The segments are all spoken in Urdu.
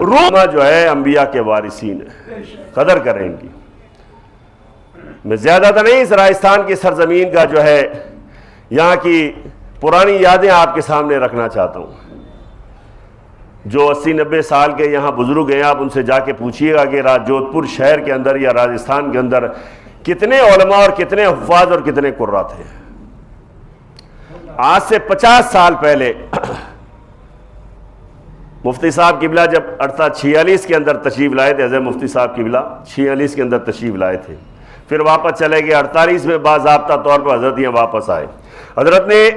روم جو ہے انبیاء کے وارثین ہیں، قدر کریں ان کی۔ میں زیادہ تو نہیں اس راجستھان کی سرزمین کا جو ہے یہاں کی پرانی یادیں آپ کے سامنے رکھنا چاہتا ہوں۔ جو 80-90 سال کے یہاں بزرگ ہیں، آپ ان سے جا کے پوچھیے گا کہ جودھ پور شہر کے اندر یا راجستھان کے اندر کتنے علماء اور کتنے حفاظ اور کتنے قراء تھے۔ آج سے 50 سال پہلے مفتی صاحب قبلہ جب 46 کے اندر تشریف لائے تھے، حضرت مفتی صاحب قبلہ 46 کے اندر تشریف لائے تھے، پھر واپس چلے گئے 48 میں باضابطہ طور پر حضرت یہاں واپس آئے۔ حضرت نے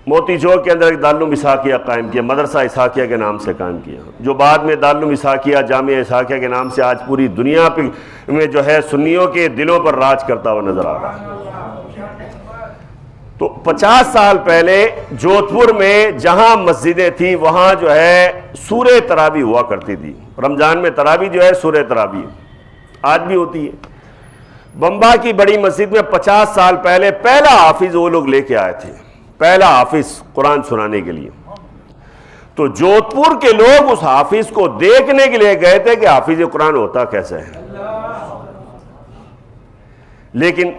موتی چوک کے اندر ایک دارالعلوم اسحاقیہ قائم کیا، مدرسہ اسحاقیہ کے نام سے قائم کیا، جو بعد میں دارالعلوم اسحاقیہ جامعہ اسحاقیہ کے نام سے آج پوری دنیا میں جو ہے سنیوں کے دلوں پر راج کرتا ہوا نظر آ رہا ہے۔ تو 50 سال پہلے جودھ پور میں جہاں مسجدیں تھیں وہاں جو ہے سورہ تراویح ہوا کرتی تھی۔ رمضان میں تراویح جو ہے سورہ تراویح آج بھی ہوتی ہے۔ بمبا کی بڑی مسجد میں 50 سال پہلے پہلا حافظ وہ لوگ لے کے آئے تھے، پہلا حافظ قرآن سنانے کے لیے۔ تو جودھ پور کے لوگ اس حافظ کو دیکھنے کے لیے گئے تھے کہ حافظ قرآن ہوتا کیسے ہے۔ لیکن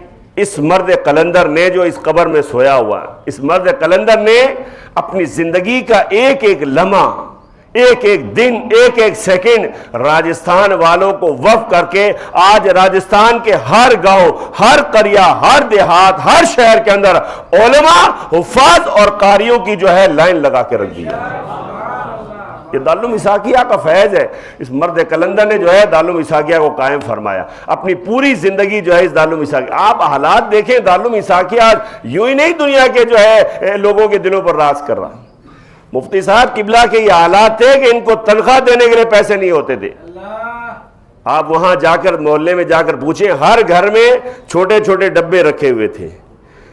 اس مرد قلندر نے جو اس قبر میں سویا ہوا ہے، اس مرد قلندر نے اپنی زندگی کا ایک ایک لمحہ، ایک ایک دن، ایک ایک سیکنڈ راجستھان والوں کو وقف کر کے آج راجستھان کے ہر گاؤں، ہر قریہ، ہر دیہات، ہر شہر کے اندر علماء، حفاظ اور قاریوں کی جو ہے لائن لگا کے رکھ دی ہے۔ یہ دارالعلوم اسحاقیہ کا فیض ہے۔ اس مرد قلندر نے جو ہے دارالعلوم اسحاقیہ کو قائم فرمایا، اپنی پوری زندگی جو ہے اس دارالعلوم اسحاقیہ۔ آپ حالات دیکھیں، دارالعلوم اسحاقیہ یوں ہی نہیں دنیا کے جو ہے لوگوں کے دلوں پر راج کر رہا۔ مفتی صاحب قبلہ کے یہ حالات تھے کہ ان کو تنخواہ دینے کے لیے پیسے نہیں ہوتے تھے۔ آپ وہاں جا کر محلے میں جا کر پوچھیں، ہر گھر میں چھوٹے چھوٹے ڈبے رکھے ہوئے تھے،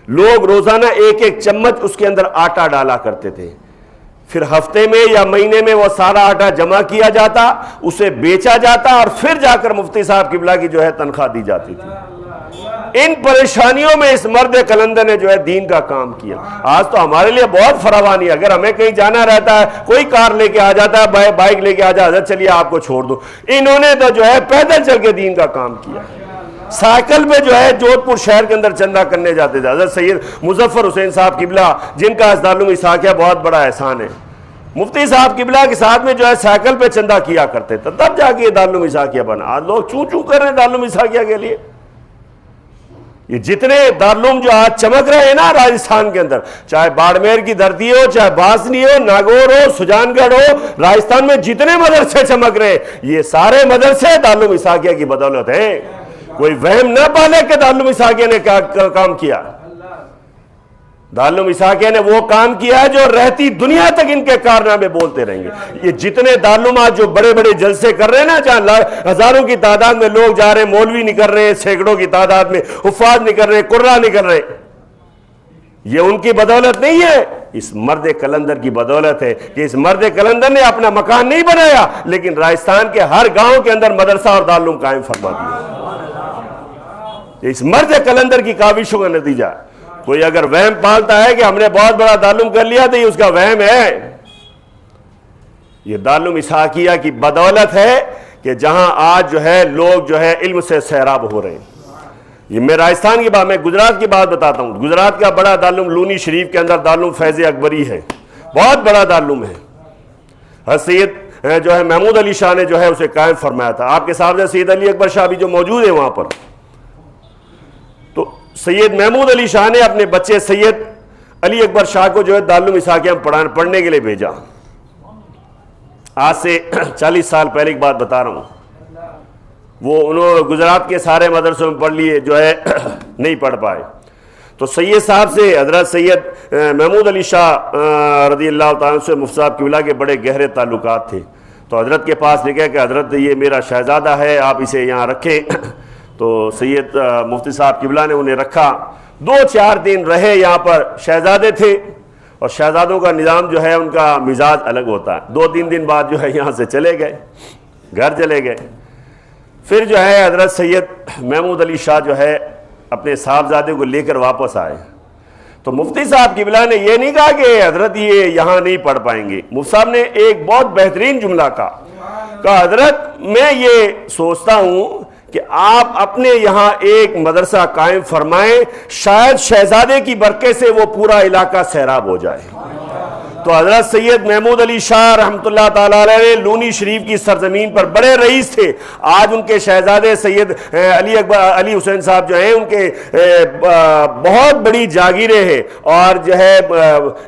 لوگ روزانہ ایک ایک چمچ اس کے اندر آٹا ڈالا کرتے تھے، پھر ہفتے میں یا مہینے میں وہ سارا آٹا جمع کیا جاتا، اسے بیچا جاتا اور پھر جا کر مفتی صاحب قبلہ کی جو ہے تنخواہ دی جاتی تھی۔ ان پریشانیوں میں اس مرد قلندر نے جو ہے دین کا کام کیا۔ آج تو ہمارے لیے بہت فراوانی ہے، اگر ہمیں کہیں جانا رہتا ہے کوئی کار لے کے آ جاتا ہے، بائک لے کے آ جاتا ہے، چلیے آپ کو چھوڑ دو۔ انہوں نے تو جو ہے پیدل چل کے دین کا کام کیا، سائیکل پہ جو ہے جودھ پور شہر کے اندر چندہ کرنے جاتے تھے۔ حضرت سید مظفر حسین صاحب قبلہ جن کا اس دارالعلوم اسحاقیہ بہت بڑا احسان ہے، مفتی صاحب قبلہ کے ساتھ میں جو ہے سائیکل پہ چندہ کیا کرتے تھے، تب جا کے یہ دارالعلوم اسحاقیہ بنا۔ آج لوگ چوں چوں کر رہے ہیں دارالعلوم اسحاقیہ کے لیے۔ یہ جتنے دارالعلوم جو آج چمک رہے ہیں نا راجستھان کے اندر، چاہے باڑمیر کی دھرتی ہو، چاہے باسنی ہو، ناگور ہو، سجان گڑھ ہو، راجستھان میں جتنے مدرسے چمک رہے ہیں یہ سارے مدرسے دارالعلوم اسحاقیہ کی بدولت ہیں۔ کوئی وہم نہ پالے کہ دارالعلوم اسحاقیہ نے کیا کام کیا۔ دارالعلوم اسحاقیہ نے وہ کام کیا ہے جو رہتی دنیا تک ان کے کارنامے بولتے رہیں گے۔ یہ جتنے دارالعلوم آج جو بڑے بڑے جلسے کر رہے ہیں نا، جہاں ہزاروں کی تعداد میں لوگ جا رہے ہیں، مولوی نہیں کر رہے، سینکڑوں کی تعداد میں حفاظ نہیں کر رہے، قراء نہیں کر رہے، یہ ان کی بدولت نہیں ہے، اس مرد قلندر کی بدولت ہے کہ اس مرد قلندر نے اپنا مکان نہیں بنایا لیکن راجستھان کے ہر گاؤں کے اندر مدرسہ اور دارالعلوم قائم فرما دیا۔ اس مرد قلندر کی کاوشوں کا نتیجہ ہے۔ کوئی اگر وہم پالتا ہے کہ ہم نے بہت بڑا دارالعلوم کر لیا تو یہ اس کا وہم ہے۔ یہ دارالعلوم اسحاقیہ کی بدولت ہے کہ جہاں آج جو ہے لوگ جو ہے علم سے سیراب ہو رہے ہیں۔ یہ میں راجستھان کی بات، میں گجرات کی بات بتاتا ہوں۔ گجرات کا بڑا دارالعلوم لونی شریف کے اندر دارالعلوم فیض اکبری ہے، بہت بڑا دارالعلوم ہے۔ حضرت سید جو ہے محمود علی شاہ نے جو ہے اسے قائم فرمایا تھا۔ آپ کے سامنے سید علی اکبر شاہ بھی جو موجود ہے وہاں پر، تو سید محمود علی شاہ نے اپنے بچے سید علی اکبر شاہ کو جو ہے دارالعلوم اسحاقیہ میں پڑھنے کے لیے بھیجا۔ آج سے 40 سال پہلے کی بات بتا رہا ہوں۔ وہ انہوں گجرات کے سارے مدرسوں میں پڑھ لیے، جو ہے نہیں پڑھ پائے، تو سید صاحب سے حضرت سید محمود علی شاہ رضی اللہ تعالیٰ سے مفتی صاحب قبلہ کے بڑے گہرے تعلقات تھے، تو حضرت کے پاس لکھا کہ حضرت یہ میرا شہزادہ ہے، آپ اسے یہاں رکھیں۔ تو سید مفتی صاحب قبلہ نے انہیں رکھا، 2-4 دن رہے یہاں پر۔ شہزادے تھے اور شہزادوں کا نظام جو ہے ان کا مزاج الگ ہوتا ہے، 2-3 دن بعد جو ہے یہاں سے چلے گئے، گھر چلے گئے۔ پھر جو ہے حضرت سید محمود علی شاہ جو ہے اپنے صاحبزادے کو لے کر واپس آئے، تو تو مفتی صاحب قبلہ نے یہ نہیں کہا کہ حضرت یہ یہاں نہیں پڑھ پائیں گے. مفتی صاحب نے ایک بہت بہترین جملہ کہا حضرت میں یہ سوچتا ہوں کہ آپ اپنے یہاں ایک مدرسہ قائم فرمائیں, شاید شہزادے کی برکت سے وہ پورا علاقہ سیراب ہو جائے. تو حضرت سید محمود علی شاہ رحمۃ اللہ تعالیٰ علیہ لونی شریف کی سرزمین پر بڑے رئیس تھے. آج ان کے شہزادے سید علی حسین صاحب جو ہیں ان کے بہت بڑی جاگیریں ہیں, اور جو ہے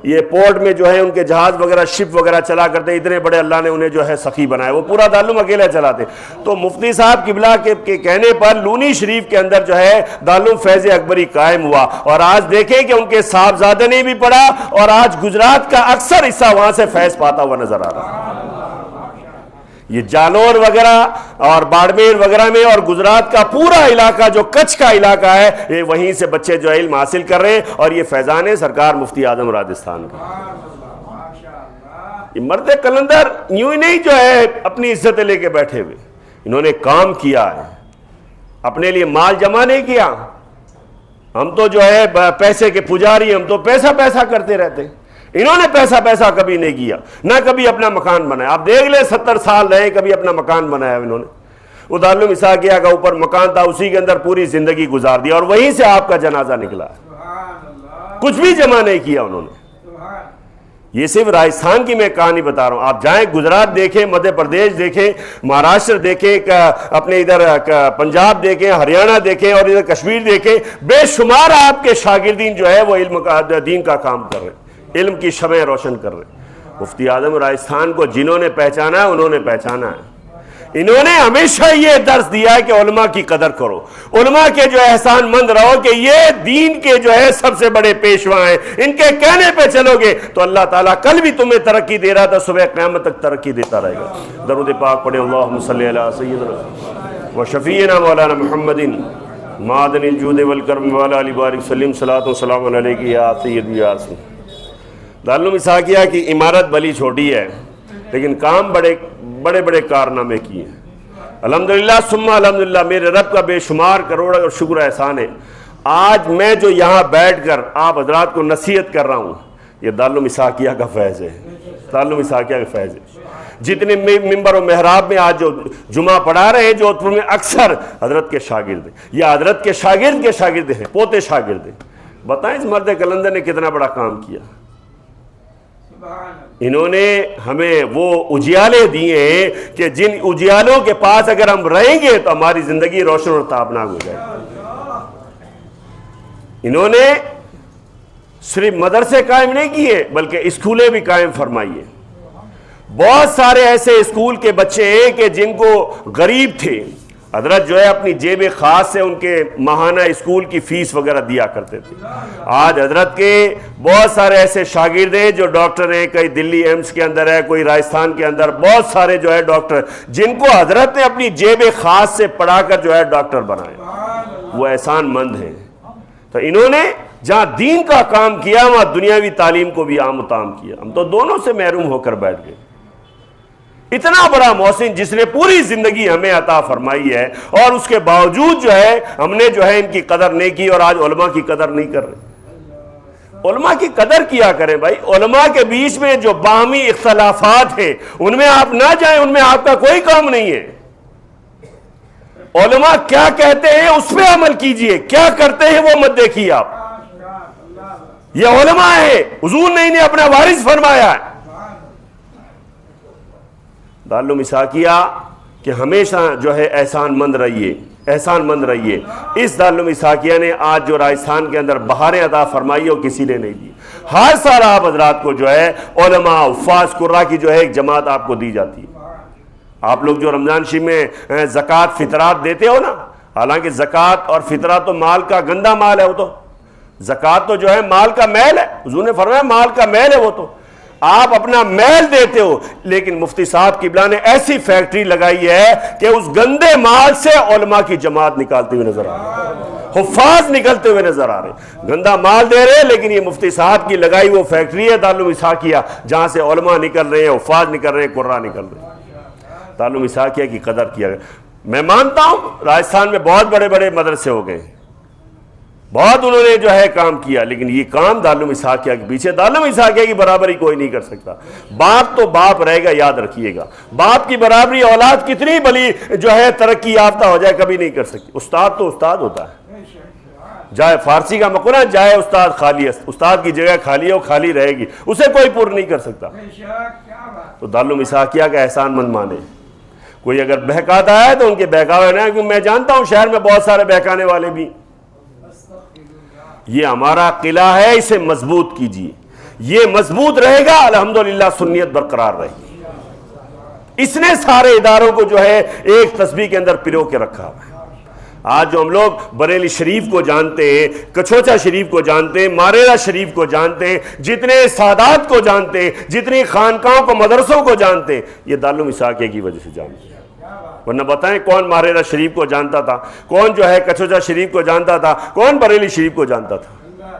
یہ پورٹ میں جو ہے ان کے جہاز وغیرہ شپ وغیرہ چلا کرتے, اتنے بڑے اللہ نے انہیں جو ہے سخی بنائے, وہ پورا دارالعلوم اکیلے چلاتے. تو مفتی صاحب قبلہ کے کہنے پر لونی شریف کے اندر جو ہے دارالعلوم فیض اکبری قائم ہوا, اور آج دیکھیں کہ ان کے صاحبزادے نے بھی پڑھا, اور آج گجرات کا اکثر حصہ وہاں سے فیض پاتا ہوا نظر آ رہا. یہ جالور وغیرہ اور باڑمیر وغیرہ میں اور گجرات کا پورا علاقہ جو کچھ کا علاقہ ہے, یہ وہیں سے بچے جو علم حاصل کر رہے ہیں, اور یہ فیضان ہے سرکار مفتی اعظم راجستھان کا. یہ مرد قلندر یوں ہی نہیں جو ہے اپنی عزتیں لے کے بیٹھے ہوئے, انہوں نے کام کیا ہے, اپنے لیے مال جمع نہیں کیا. ہم تو جو ہے پیسے کے پجاری, ہم تو پیسہ کرتے رہتے. انہوں نے پیسہ کبھی نہیں کیا, نہ کبھی اپنا مکان بنایا. آپ دیکھ لیں 70 سال رہے, کبھی اپنا مکان بنایا انہوں نے. وہ دارالعلوم اسحاقیہ کا اوپر مکان تھا, اسی کے اندر پوری زندگی گزار دیا, اور وہیں سے آپ کا جنازہ نکلا. کچھ بھی جمع نہیں کیا انہوں نے. یہ صرف راجستھان کی میں کہانی بتا رہا ہوں. آپ جائیں گجرات دیکھیں, مدھیہ پردیش دیکھیں, مہاراشٹر دیکھیں, اپنے ادھر پنجاب دیکھیں, ہریانہ دیکھیں, اور ادھر کشمیر دیکھیں, بے شمار آپ کے شاگردین جو ہے وہ علم کا دین کا کام کر رہے ہیں, علم کی شمع روشن کر رہے ہیں. مفتی اعظم راجستھان کو جنہوں نے پہچانا ہے انہوں نے پہچانا ہے. انہوں نے ہمیشہ یہ درس دیا ہے کہ علماء کی قدر کرو, علماء کے جو احسان مند رہو, کہ یہ دین کے جو ہے سب سے بڑے پیشوا ہیں. ان کے کہنے پہ چلو گے تو اللہ تعالیٰ کل بھی تمہیں ترقی دے رہا تھا, صبح قیامت تک ترقی دیتا رہے گا. درود پاک پڑھیں. اللہم صلی علی سیدنا و شفیعنا مولانا محمد معدن الجود والکرم وعلی آلہ بارک وسلم. صلاۃ و سلام علیک یا سیدی یا رسول. دارالعلوم اسحاقیہ کی عمارت بھلی چھوٹی ہے, لیکن کام بڑے کارنامے کیے ہیں. الحمدللہ ثم الحمدللہ, میرے رب کا بے شمار کروڑ اور شکر احسان ہے. آج میں جو یہاں بیٹھ کر آپ حضرات کو نصیحت کر رہا ہوں, یہ دارالعلوم اسحاقیہ کا فیض ہے. دارالعلوم اسحاقیہ کا فیض ہے. جتنے ممبر و محراب میں آج جو جمعہ پڑھا رہے ہیں جودھپور میں, اکثر حضرت کے شاگرد ہیں, یا حضرت کے شاگرد ہیں, پوتے شاگرد ہیں. بتائیں اس مرد قلندر نے کتنا بڑا کام کیا. انہوں نے ہمیں وہ اجیالے دیے ہیں کہ جن اجیالوں کے پاس اگر ہم رہیں گے تو ہماری زندگی روشن اور تابناک ہو جائے گی. انہوں نے صرف مدرسے قائم نہیں کیے بلکہ اسکولیں بھی قائم فرمائیے. بہت سارے ایسے اسکول کے بچے ہیں کہ جن کو غریب تھے, حضرت جو ہے اپنی جیب خاص سے ان کے ماہانہ اسکول کی فیس وغیرہ دیا کرتے تھے. آج حضرت کے بہت سارے ایسے شاگرد ہیں جو ڈاکٹر ہیں, کئی دلی ایمس کے اندر ہے, کوئی راجستھان کے اندر, بہت سارے جو ہے ڈاکٹر جن کو حضرت نے اپنی جیب خاص سے پڑھا کر جو ہے ڈاکٹر بنائے. وہ احسان مند ہیں. تو انہوں نے جہاں دین کا کام کیا وہاں دنیاوی تعلیم کو بھی عام و تام کیا. ہم تو دونوں سے محروم ہو کر بیٹھ گئے. اتنا بڑا محسن جس نے پوری زندگی ہمیں عطا فرمائی ہے, اور اس کے باوجود جو ہے ہم نے جو ہے ان کی قدر نہیں کی, اور آج علماء کی قدر نہیں کر رہے. علماء کی قدر کیا کریں بھائی. علماء کے بیچ میں جو باہمی اختلافات ہیں ان میں آپ نہ جائیں, ان میں آپ کا کوئی کام نہیں ہے. علماء کیا کہتے ہیں اس پہ عمل کیجئے, کیا کرتے ہیں وہ مت دیکھیے آپ. یہ علماء ہے, حضور نے اپنا وارث فرمایا ہے. دارالعلوم اسحاقیہ کہ ہمیشہ جو ہے احسان مند رہیے. اس دارالعلوم اسحاقیہ نے آج جو راجستھان کے اندر بہاریں عطا فرمائی ہے وہ کسی نے نہیں دی. ہر سال آپ حضرات کو جو ہے علماء حفاظ قراء کی جو ہے ایک جماعت آپ کو دی جاتی ہے. آپ لوگ جو رمضان شریف میں زکوٰۃ فطرات دیتے ہو نا, حالانکہ زکوٰۃ اور فطرات تو مال کا گندا مال ہے. وہ تو زکوٰۃ تو جو ہے مال کا میل ہے. حضور نے فرمایا مال کا میل ہے. وہ تو آپ اپنا میل دیتے ہو, لیکن مفتی صاحب قبلہ نے ایسی فیکٹری لگائی ہے کہ اس گندے مال سے علماء کی جماعت نکالتے ہوئے نظر آ رہے, حفاظ نکلتے ہوئے نظر آ رہے. گندا مال دے رہے, لیکن یہ مفتی صاحب کی لگائی وہ فیکٹری ہے دارالعلوم اسحاقیہ, جہاں سے علماء نکل رہے ہیں, حفاظ نکل رہے ہیں, قراء نکل رہے ہیں. دارالعلوم اسحاقیہ کی قدر کیا گیا. میں مانتا ہوں راجستھان میں بہت بڑے بڑے مدرسے ہو گئے, بہت انہوں نے جو ہے کام کیا، لیکن یہ کام دارالعلوم اسحاقیہ کے پیچھے، دارالعلوم اسحاقیہ کی برابری کوئی نہیں کر سکتا۔ باپ تو باپ رہے گا، یاد رکھیے گا، باپ کی برابری اولاد کتنی بلی جو ہے ترقی یافتہ ہو جائے کبھی نہیں کر سکتی۔ استاد تو استاد ہوتا ہے، جائے فارسی کا مقولہ جائے استاد خالی، استاد کی جگہ خالی ہے، وہ خالی رہے گی، اسے کوئی پر نہیں کر سکتا۔ تو دارالعلوم اسحاقیہ کا احسان مند مانے۔ کوئی اگر بہکاتا ہے تو ان کے بہکاوے نہ، کیونکہ میں جانتا ہوں شہر میں بہت سارے بہکانے والے بھی۔ یہ ہمارا قلعہ ہے، اسے مضبوط کیجیے، یہ مضبوط رہے گا، الحمدللہ سنیت برقرار رہے گی۔ اس نے سارے اداروں کو جو ہے ایک تسبیح کے اندر پرو کے رکھا ہے۔ آج جو ہم لوگ بریلی شریف کو جانتے ہیں، کچھوچا شریف کو جانتے ہیں، ماریرا شریف کو جانتے ہیں، جتنے سادات کو جانتے ہیں، جتنی خانقاہوں کو، مدرسوں کو جانتے ہیں، یہ دارالعلوم اسحاقیہ کی وجہ سے جانتے ہیں۔ ورنہ بتائیں کون ماریرا شریف کو جانتا تھا، کون جو ہے کچھوچا شریف کو جانتا تھا، کون بریلی شریف کو جانتا تھا؟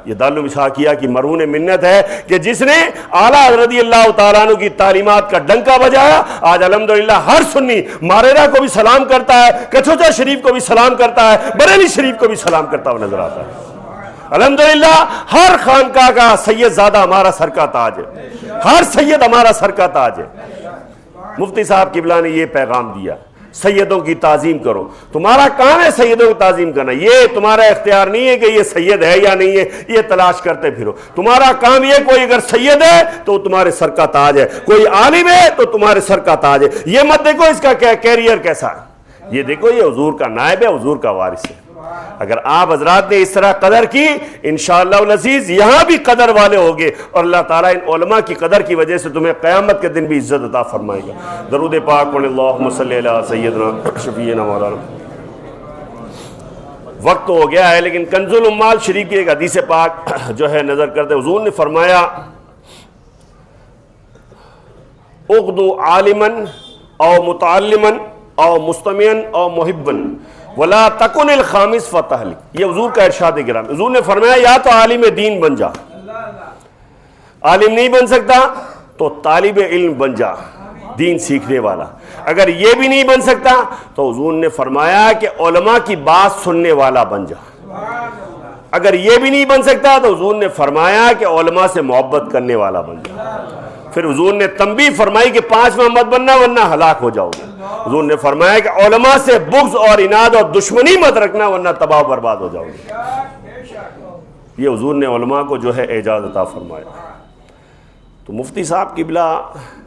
یہ دارالعلوم اسحاقیہ کی مرہون منت ہے کہ جس نے اعلیٰ رضی اللہ تعالیٰ عنہ کی تعلیمات کا ڈنکا بجایا۔ آج الحمدللہ ہر سنی ماریرا کو بھی سلام کرتا ہے، کچھوچا شریف کو بھی سلام کرتا ہے، بریلی شریف کو بھی سلام کرتا ہوا نظر آتا ہے۔ الحمدللہ ہر خانقاہ کا سید زادہ ہمارا سر کا تاج ہے، ہر سید ہمارا سر کا تاج ہے۔ مفتی صاحب قبلہ نے یہ پیغام دیا، سیدوں کی تعظیم کرو۔ تمہارا کام ہے سیدوں کی تعظیم کرنا، یہ تمہارا اختیار نہیں ہے کہ یہ سید ہے یا نہیں ہے، یہ تلاش کرتے پھرو۔ تمہارا کام یہ، کوئی اگر سید ہے تو تمہارے سر کا تاج ہے، کوئی عالم ہے تو تمہارے سر کا تاج ہے۔ یہ مت دیکھو اس کا کیریئر کیسا ہے، یہ دیکھو یہ حضور کا نائب ہے، حضور کا وارث ہے۔ اگر آپ حضرات نے اس طرح قدر کی، انشاءاللہ العزیز یہاں بھی قدر والے ہوگے، اور اللہ تعالیٰ ان علماء کی قدر کی وجہ سے تمہیں قیامت کے دن بھی عزت عطا فرمائے گا۔ درود پاک پڑھیں، اللہم صلی علی سیدنا شفیعنا مولانا۔ وقت تو ہو گیا ہے، لیکن کنز الاموال شریف کی ایک حدیث پاک جو ہے نظر کرتے، حضور نے فرمایا اغدو عالما او متعلما او مستمعا او محبا ولا تکن الخامس فتہلک۔ یہ حضور کا ارشاد کرام۔ حضور نے فرمایا یا تو عالم دین بن جا، عالم نہیں بن سکتا تو طالب علم بن جا، دین سیکھنے والا۔ اگر یہ بھی نہیں بن سکتا تو حضور نے فرمایا کہ علماء کی بات سننے والا بن جا۔ اگر یہ بھی نہیں بن سکتا تو حضور نے فرمایا کہ علماء سے محبت کرنے والا بن جا۔ پھر حضور نے تنبیہ فرمائی کہ 5واں مت بننا ورنہ ہلاک ہو جاؤ گے۔ حضور نے فرمایا کہ علماء سے بغض اور اناد اور دشمنی مت رکھنا ورنہ تباہ و برباد ہو جاؤ گے۔ یہ حضور نے علماء کو جو ہے اعزاز عطا فرمایا۔ تو مفتی صاحب قبلہ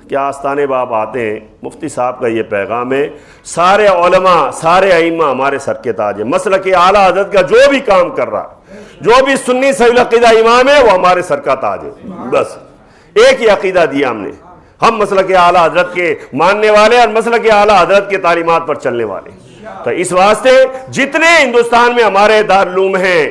کیا آستانے باب آتے ہیں، مفتی صاحب کا یہ پیغام ہے، سارے علماء، سارے ائمہ ہمارے سر کے تاج ہیں۔ مسلک اعلیٰ حضرت کا جو بھی کام کر رہا، جو بھی سنی صحیح العقیدہ امام ہے، وہ ہمارے سر کا تاج ہے۔ بس ایک ہی عقیدہ دیا ہم نے، ہم مسلک اعلیٰ حضرت کے ماننے والے اور مسلک اعلیٰ حضرت کے تعلیمات پر چلنے والے۔ تو اس واسطے جتنے ہندوستان میں ہمارے دارالعلوم ہیں،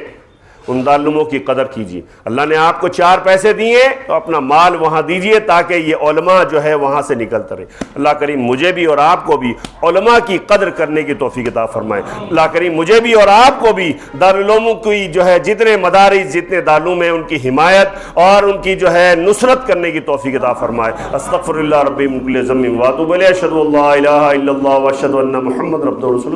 ان دارالعلوموں کی قدر کیجیے۔ اللہ نے آپ کو 4 پیسے دیے تو اپنا مال وہاں دیجیے تاکہ یہ علماء جو ہے وہاں سے نکلتا رہے۔ اللہ کریم مجھے بھی اور آپ کو بھی علماء کی قدر کرنے کی توفیق عطا فرمائے۔ اللہ کریم مجھے بھی اور آپ کو بھی دارالعلوموں کی جو ہے جتنے مدارس، جتنے دارالعلوم ہیں، ان کی حمایت اور ان کی جو ہے نصرت کرنے کی توفیق عطا فرمائے۔ استغفر اللہ ربی من کل ذنب واتوب الیہ، اشہد ان لا الہ الا اللہ واشہد ان محمد رسول اللہ۔